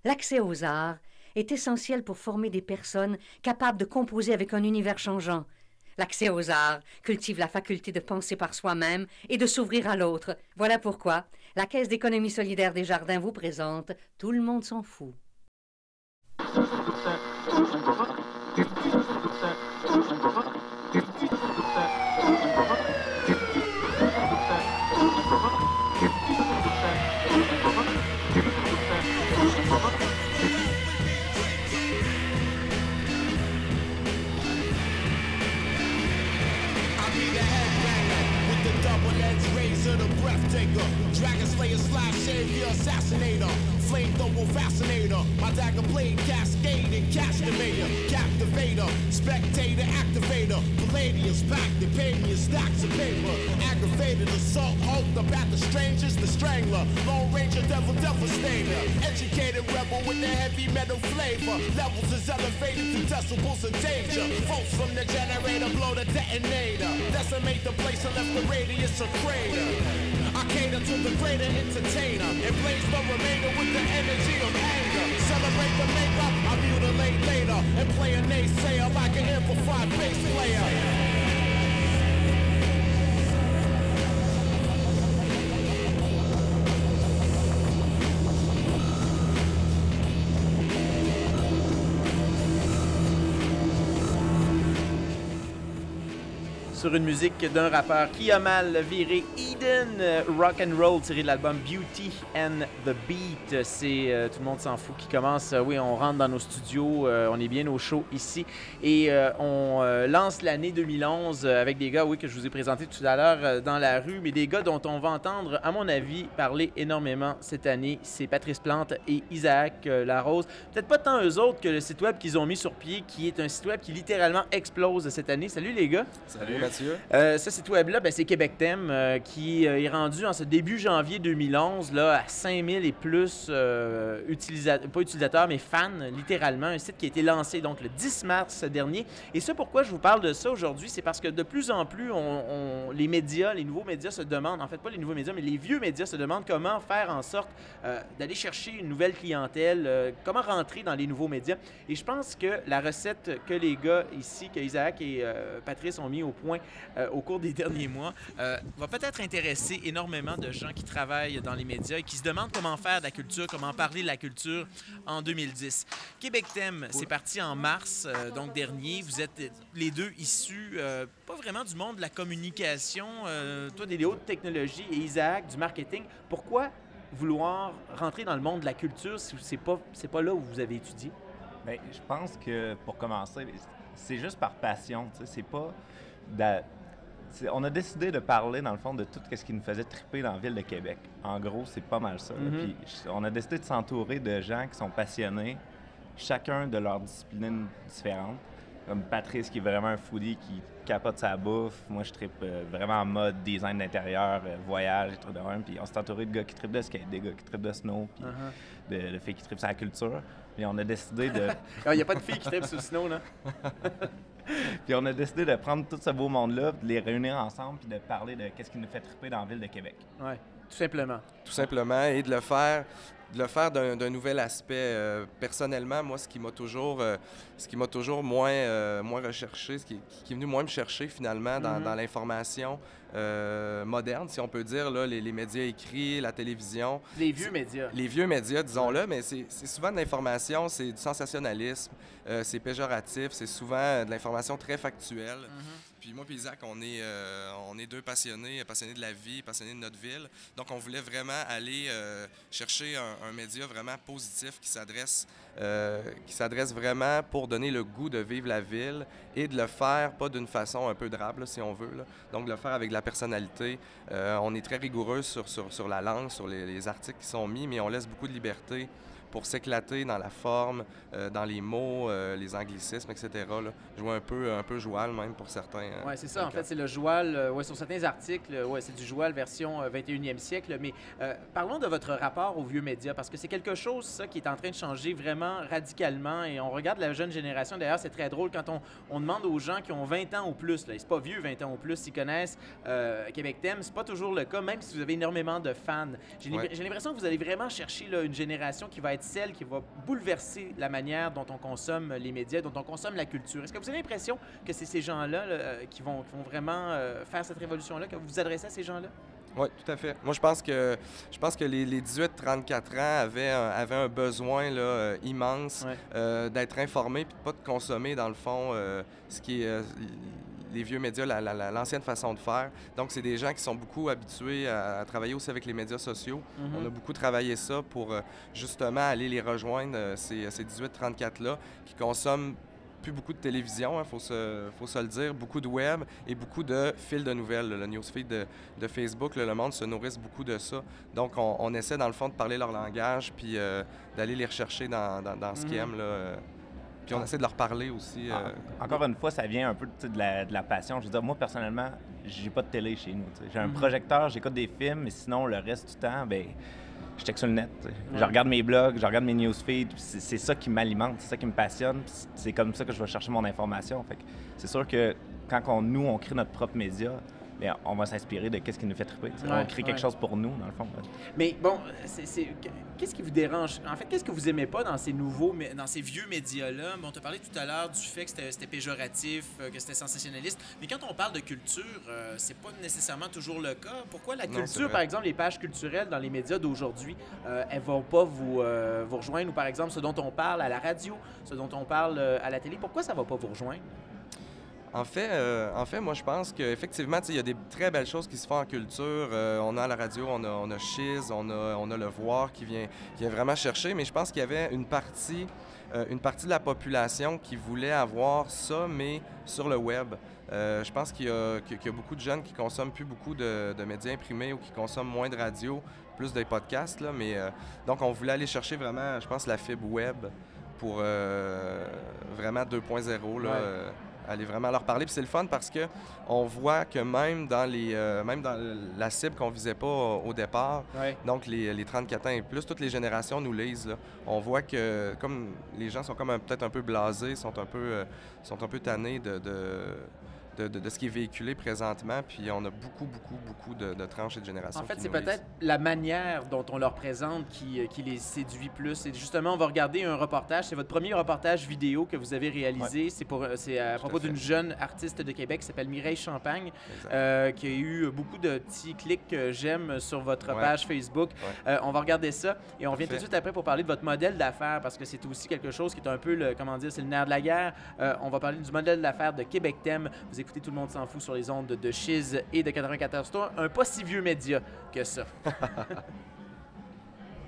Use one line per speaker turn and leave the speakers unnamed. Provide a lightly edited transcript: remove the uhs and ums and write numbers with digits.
L'accès aux arts est essentiel pour former des personnes capables de composer avec un univers changeant. L'accès aux arts cultive la faculté de penser par soi-même et de s'ouvrir à l'autre. Voilà pourquoi la Caisse d'économie solidaire des Jardins vous présente Tout le monde s'en fout.
Dragon Slayer, Slash Savior, Assassinator, Flamethrower, Fascinator, my dagger blade, Cascade and Castivator, Captivator, Spectator, Activator, Palladius, back, they pay me in stacks of paper, Aggravated, Assault, Hulk, the bat, the strangers, the Strangler, Lone Ranger, Devil, Devastator, Educated Rebel with the heavy metal flavor, levels is elevated to decibels of danger, Folks from the generator blow the detonator, decimate the place and left the radius a crater. I cater to the greater entertainer and blaze the remainder with the energy of anger. Celebrate the makeup, I mutilate later and play a naysayer like an amplified bass player.
Sur une musique d'un rappeur qui a mal viré, Eden, rock and roll tiré de l'album Beauty and the Beat. C'est Tout le monde s'en fout qui commence. Oui, on rentre dans nos studios, on est bien au chaud ici et on lance l'année 2011 avec des gars, oui, que je vous ai présentés tout à l'heure dans la rue, mais des gars dont on va entendre, à mon avis, parler énormément cette année. C'est Patrice Plante et Isaac Larose. Peut-être pas tant eux autres que le site web qu'ils ont mis sur pied, qui est un site web qui littéralement explose cette année. Salut les gars!
Salut Mathieu!
Ce site web-là, c'est Québec Thème qui est rendu en ce début janvier 2011 là, à 5000 et plus pas utilisateurs, mais fans, littéralement. Un site qui a été lancé donc le 10 mars dernier. Et ça, pourquoi je vous parle de ça aujourd'hui, c'est parce que de plus en plus, les médias, les nouveaux médias se demandent, en fait pas les nouveaux médias, mais les vieux médias se demandent comment faire en sorte d'aller chercher une nouvelle clientèle, comment rentrer dans les nouveaux médias. Et je pense que la recette que les gars ici, que Isaac et Patrice ont mis au point au cours des derniers mois, va peut-être intéresser énormément de gens qui travaillent dans les médias et qui se demandent comment faire de la culture, comment parler de la culture en 2010. Québec Thème, c'est parti en mars donc dernier. Vous êtes les deux issus, pas vraiment du monde de la communication, toi des hautes technologies et Isaac du marketing. Pourquoi vouloir rentrer dans le monde de la culture si c'est pas là où vous avez étudié?
Bien, je pense que pour commencer, c'est juste par passion. C'est pas... On a décidé de parler, dans le fond, de tout ce qui nous faisait triper dans la ville de Québec. En gros, c'est pas mal ça. Puis on a décidé de s'entourer de gens qui sont passionnés, chacun de leur discipline différente. Comme Patrice, qui est vraiment un foodie, qui capote sa bouffe. Moi, je trippe vraiment en mode design d'intérieur, voyage et tout de même. Puis on s'est entouré de gars qui trippent de skate, des gars qui trippent de snow, puis de filles qui trippent sur la culture. Puis on a décidé de...
Il n'y a pas de filles qui trippent sur le snow, là?
Puis on a décidé de prendre tout ce beau monde-là, de les réunir ensemble, puis de parler de qu'est-ce qui nous fait tripper dans la ville de Québec.
Oui, tout simplement.
Tout simplement, et de le faire d'un nouvel aspect. Personnellement, moi, ce qui m'a toujours moins recherché, ce qui est venu moins me chercher finalement dans l'information moderne, si on peut dire, là, les médias écrits, la télévision.
Les vieux médias.
Les vieux médias, disons-le, mais c'est souvent de l'information, c'est du sensationnalisme, c'est péjoratif, c'est souvent de l'information très factuelle. Puis moi et Isaac, on est deux passionnés de la vie, passionnés de notre ville. Donc, on voulait vraiment aller chercher un média vraiment positif qui s'adresse vraiment pour donner le goût de vivre la ville et de le faire, pas d'une façon un peu drabe, là, si on veut. Là. Donc, de le faire avec de la personnalité. On est très rigoureux sur la langue, sur les articles qui sont mis, mais on laisse beaucoup de liberté pour s'éclater dans la forme, dans les mots, les anglicismes, etc. Là. Jouer un peu joual même pour certains.
Oui, c'est ça. En fait, c'est le joual. Sur certains articles, c'est du joual version 21e siècle. Mais parlons de votre rapport aux vieux médias, parce que c'est quelque chose, ça, qui est en train de changer vraiment radicalement. Et on regarde la jeune génération. D'ailleurs, c'est très drôle quand on demande aux gens qui ont 20 ans ou plus, là, c'est pas vieux 20 ans ou plus, s'ils connaissent Québec Thème. C'est pas toujours le cas, même si vous avez énormément de fans. J'ai l'impression que vous allez vraiment chercher là, une génération qui va être être celle qui va bouleverser la manière dont on consomme les médias, dont on consomme la culture. Est-ce que vous avez l'impression que c'est ces gens-là là, qui vont vraiment faire cette révolution-là, que vous vous adressez à ces gens-là?
Oui, tout à fait. Moi, je pense que les 18-34 ans avaient un besoin là, immense d'être informés puis de pas de consommer, dans le fond, ce qui est les vieux médias, l'ancienne façon de faire. Donc, c'est des gens qui sont beaucoup habitués à travailler aussi avec les médias sociaux. On a beaucoup travaillé ça pour justement aller les rejoindre, ces 18-34-là, qui consomment plus beaucoup de télévision, faut se le dire, beaucoup de web et beaucoup de fils de nouvelles. Le newsfeed de Facebook, le monde se nourrissent beaucoup de ça. Donc, on essaie, dans le fond, de parler leur langage puis d'aller les rechercher dans ce qu'ils aiment, là. Puis on essaie de leur parler aussi.
Encore une fois, ça vient un peu de la passion. Je veux dire, moi, personnellement, j'ai pas de télé chez nous. J'ai un projecteur, j'écoute des films, mais sinon, le reste du temps, ben je check sur le net. Je regarde mes blogs, je regarde mes newsfeeds. C'est ça qui m'alimente, c'est ça qui me passionne. C'est comme ça que je vais chercher mon information. Fait que c'est sûr que quand on crée notre propre média, bien, on va s'inspirer de ce qui nous fait triper. On crée quelque chose pour nous, dans le fond.
Mais bon, qu'est-ce qui vous dérange? En fait, qu'est-ce que vous aimez pas dans ces vieux médias-là? Bon, on t'a parlé tout à l'heure du fait que c'était péjoratif, que c'était sensationnaliste. Mais quand on parle de culture, c'est pas nécessairement toujours le cas. Pourquoi la culture, par exemple, les pages culturelles dans les médias d'aujourd'hui, elles vont pas vous rejoindre? Ou par exemple, ce dont on parle à la radio, ce dont on parle à la télé, pourquoi ça va pas vous rejoindre?
En fait, moi, je pense qu'effectivement, il y a des très belles choses qui se font en culture. On a à la radio, on a Chiz, on a Le Voir qui vient vraiment chercher, mais je pense qu'il y avait une partie de la population qui voulait avoir ça, mais sur le web. Je pense qu'il y a beaucoup de jeunes qui consomment plus beaucoup de médias imprimés ou qui consomment moins de radio, plus des podcasts, là, mais donc on voulait aller chercher vraiment, je pense, la fibre web pour vraiment 2.0, là. Aller vraiment leur parler. Puis c'est le fun parce que on voit que même dans la cible qu'on visait pas au départ, donc les 34 ans et plus, toutes les générations nous lisent. Là. On voit que comme les gens sont comme peut-être un peu blasés, sont un peu tannés de ce qui est véhiculé présentement, puis on a beaucoup de tranches et de générations.
En fait,
qui
c'est
nous
peut-être la manière dont on leur présente qui les séduit plus. Et justement, on va regarder un reportage. C'est votre premier reportage vidéo que vous avez réalisé. C'est à propos d'une jeune artiste de Québec qui s'appelle Mireille Champagne, qui a eu beaucoup de petits clics j'aime sur votre page Facebook. On va regarder ça et on vient tout de suite après pour parler de votre modèle d'affaires, parce que c'est aussi quelque chose qui est un peu c'est le nerf de la guerre. On va parler du modèle d'affaires de Québec Thème. Vous écoutez Tout le monde s'en fout sur les ondes de Chiz et de 94.3, un pas si vieux média que ça.